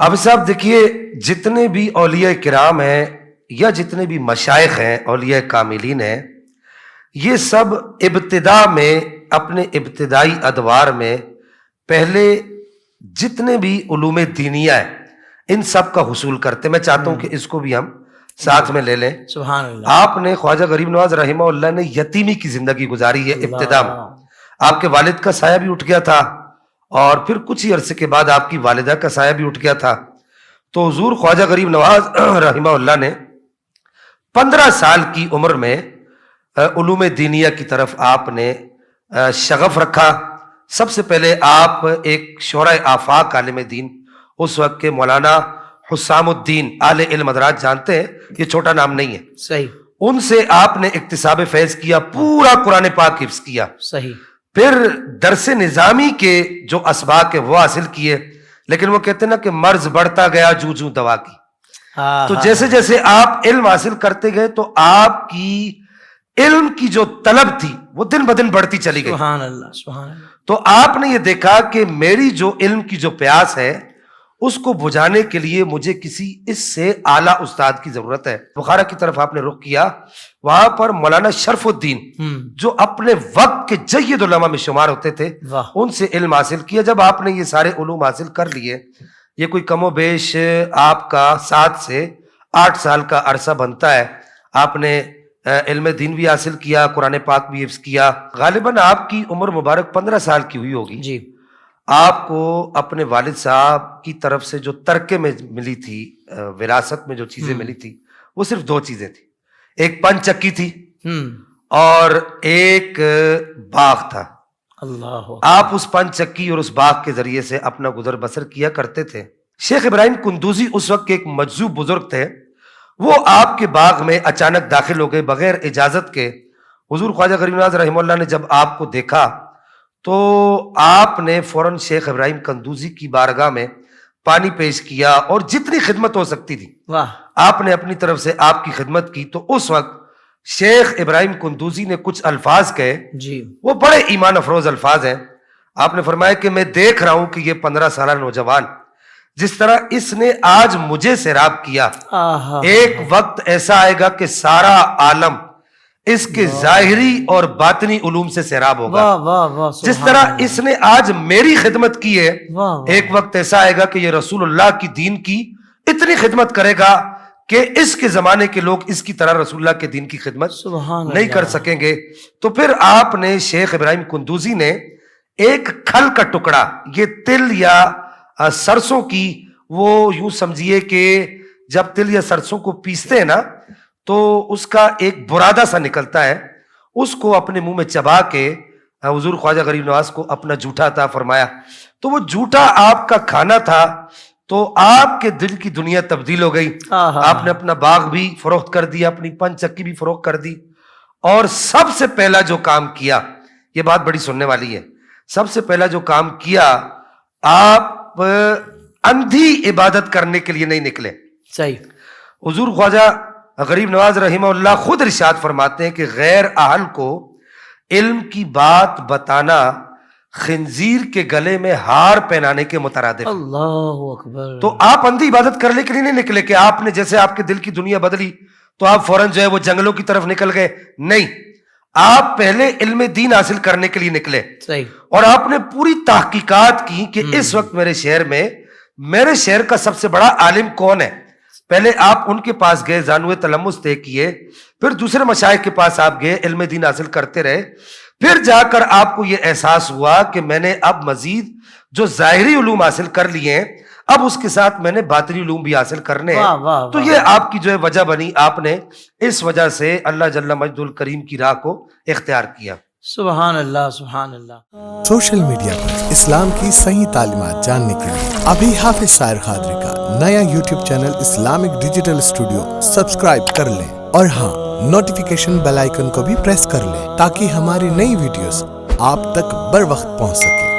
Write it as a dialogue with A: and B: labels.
A: اب صاحب دیکھیے، جتنے بھی اولیاء کرام ہیں یا جتنے بھی مشائخ ہیں، اولیاء کاملین ہیں، یہ سب ابتدا میں اپنے ابتدائی ادوار میں پہلے جتنے بھی علوم دینیہ ہیں ان سب کا حصول کرتے. میں چاہتا ہوں کہ اس کو بھی ہم ساتھ میں لے لیں.
B: سبحان اللہ.
A: آپ نے خواجہ غریب نواز رحمہ اللہ نے یتیمی کی زندگی گزاری ہے. ابتدا میں آپ کے والد کا سایہ بھی اٹھ گیا تھا اور پھر کچھ ہی عرصے کے بعد آپ کی والدہ کا سایہ بھی اٹھ گیا تھا. تو حضور خواجہ غریب نواز رحمہ اللہ نے 15 سال کی عمر میں علوم دینیہ کی طرف آپ نے شغف رکھا. سب سے پہلے آپ ایک شورائے آفاق عالم دین اس وقت کے مولانا حسام الدین آل علم حضرات جانتے ہیں، یہ چھوٹا نام نہیں ہے،
B: صحیح،
A: ان سے آپ نے اکتساب فیض کیا، پورا قرآن پاک حفظ کیا.
B: صحیح.
A: پھر درس نظامی کے جو اسباق وہ حاصل کیے، لیکن وہ کہتے ہیں نا کہ مرض بڑھتا گیا جو جو دوا کی. تو جیسے جیسے آپ علم حاصل کرتے گئے تو آپ کی علم کی جو طلب تھی وہ دن بدن بڑھتی چلی گئی.
B: سبحان اللہ، سبحان اللہ.
A: تو آپ نے یہ دیکھا کہ میری جو علم کی جو پیاس ہے اس کو بجھانے کے لیے مجھے کسی اس سے اعلیٰ استاد کی ضرورت ہے. بخارا کی طرف آپ نے رخ کیا. وہاں پر مولانا شرف الدین جو اپنے وقت کے جید علماء میں شمار ہوتے تھے ان سے علم حاصل کیا. جب آپ نے یہ سارے علوم حاصل کر لیے، یہ کوئی کم و بیش آپ کا 7 سے 8 سال کا عرصہ بنتا ہے. آپ نے علم دین بھی حاصل کیا، قرآن پاک بھی حفظ کیا. غالباً آپ کی عمر مبارک 15 سال کی ہوئی ہوگی.
B: جی.
A: آپ کو اپنے والد صاحب کی طرف سے جو ترکے میں ملی تھی، وراثت میں جو چیزیں ملی تھی، وہ صرف 2 چیزیں تھی. ایک پن چکی تھی اور ایک باغ تھا.
B: اللہ.
A: آپ اس پن چکی اور اس باغ کے ذریعے سے اپنا گزر بسر کیا کرتے تھے. شیخ ابراہیم قندوزی اس وقت کے ایک مجذوب بزرگ تھے. وہ آپ کے باغ میں اچانک داخل ہو گئے بغیر اجازت کے. حضور خواجہ غریب نواز رحمہ اللہ نے جب آپ کو دیکھا تو آپ نے فوراً شیخ ابراہیم قندوزی کی بارگاہ میں پانی پیش کیا اور جتنی خدمت ہو سکتی تھی آپ نے اپنی طرف سے آپ کی خدمت کی. تو اس وقت شیخ ابراہیم قندوزی نے کچھ الفاظ کہے، جی وہ بڑے ایمان افروز الفاظ ہیں. آپ نے فرمایا کہ میں دیکھ رہا ہوں کہ یہ 15 سالہ نوجوان جس طرح اس نے آج مجھے سیراب کیا، ایک وقت ایسا آئے گا کہ سارا عالم اس کے ظاہری اور باطنی علوم سے سیراب ہوگا. جس طرح اس نے آج میری خدمت کی ہے، ایک وقت ایسا آئے گا کہ یہ رسول اللہ کی دین کی اتنی خدمت کرے گا کہ اس کے زمانے کے لوگ اس کی طرح رسول اللہ کے دین کی خدمت نہیں کر سکیں گے. تو پھر آپ نے شیخ ابراہیم قندوزی نے ایک کھل کا ٹکڑا، یہ تل یا سرسوں کی، وہ یوں سمجھیے کہ جب تل یا سرسوں کو پیستے ہیں نا تو اس کا ایک برادہ سا نکلتا ہے، اس کو اپنے منہ میں چبا کے حضور خواجہ غریب نواز کو اپنا جھوٹا عطا فرمایا. تو وہ جھوٹا آپ کا کھانا تھا تو آپ کے دل کی دنیا تبدیل ہو گئی. آپ نے اپنا باغ بھی فروخت کر دیا، اپنی پن چکی بھی فروخت کر دی، اور سب سے پہلا جو کام کیا، یہ بات بڑی سننے والی ہے، سب سے پہلا جو کام کیا، آپ اندھی عبادت کرنے کے لیے نہیں نکلے. صحیح. حضور خواجہ غریب نواز رحمہ اللہ خود ارشاد فرماتے ہیں کہ غیر اہل کو علم کی بات بتانا خنزیر کے گلے میں ہار پہنانے کے مترادف. اللہ اکبر. تو آپ اندھی عبادت کرنے کے لیے نہیں نکلے کہ آپ نے جیسے آپ کے دل کی دنیا بدلی تو آپ فوراً جو ہے وہ جنگلوں کی طرف نکل گئے. نہیں، آپ پہلے علم دین حاصل کرنے کے لیے نکلے. صحیح. اور آپ نے پوری تحقیقات کی کہ اس وقت میرے شہر کا سب سے بڑا عالم کون ہے. پہلے آپ ان کے پاس گئے، زانوے تلمس طے کیے، پھر دوسرے مشائخ کے پاس آپ گئے، علم دین حاصل کرتے رہے. پھر جا کر آپ کو یہ احساس ہوا کہ میں نے اب مزید جو ظاہری علوم حاصل کر لیے ہیں، اب اس کے ساتھ میں نے باطنی علوم بھی حاصل کرنے ہیں. تو یہ آپ کی جو ہے وجہ بنی، آپ نے اس وجہ سے اللہ جل مجد الکریم کی راہ کو اختیار کیا.
B: سبحان اللہ، سبحان اللہ.
C: سوشل میڈیا پر اسلام کی صحیح تعلیمات جاننے کے لیے ابھی حافظ سائر قادری کا نیا YouTube channel Islamic digital studio subscribe کر لیں، اور ہاں، نوٹیفیکیشن بیل آئیکن کو بھی پریس کر لیں تاکہ ہماری نئی ویڈیوز آپ تک بر وقت پہنچ سکے.